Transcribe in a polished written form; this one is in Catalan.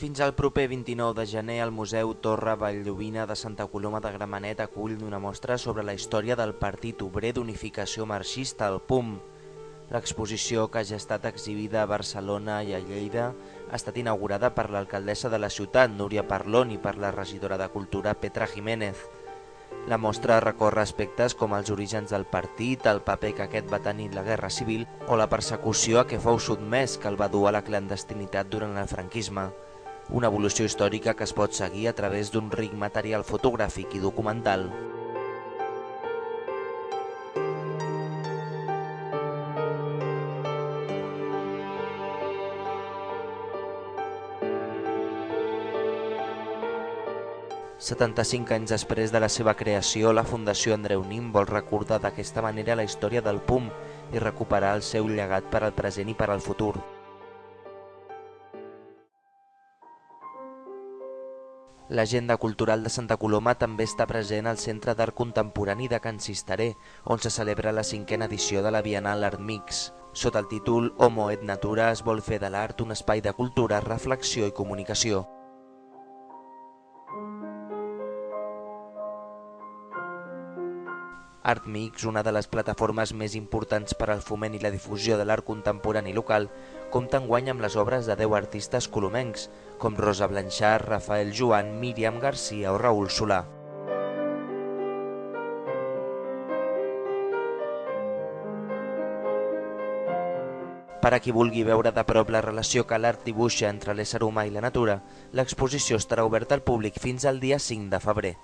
Fins al proper 29 de gener, el Museu Torre Valllluvina de Santa Coloma de Gramenet acull una mostra sobre la història del Partit Obrer d'Unificació Marxista, el PUM. L'exposició, que ja ha estat exhibida a Barcelona i a Lleida, ha estat inaugurada per l'alcaldessa de la ciutat, Núria Parlon, i per la regidora de Cultura, Petra Jiménez. La mostra recorre aspectes com els orígens del partit, el paper que aquest va tenir en la Guerra Civil o la persecució a què fou sotmès, que el va dur a la clandestinitat durant el franquisme. Una evolució històrica que es pot seguir a través d'un ric material fotogràfic i documental. «75 anys després de la seva creació, la Fundació Andreu Nin vol recordar d'aquesta manera la història del PUM i recuperar el seu llegat per al present i per al futur. L'agenda cultural de Santa Coloma també està present al Centre d'Art Contemporani de Can Cisteró, on se celebra la 5a edició de la Bienal Art Mix. Sota el títol Homo et Natura es vol fer de l'art un espai de cultura, reflexió i comunicació. Art Mix, una de les plataformes més importants per al foment i la difusió de l'art contemporani local, compta enguany amb les obres de 10 artistes colomencs, com Rosa Blanchard, Rafael Joan, Míriam Garcia o Raül Solà. Per a qui vulgui veure de prop la relació que l'art dibuixa entre l'ésser humà i la natura, l'exposició estarà oberta al públic fins al dia 5 de febrer.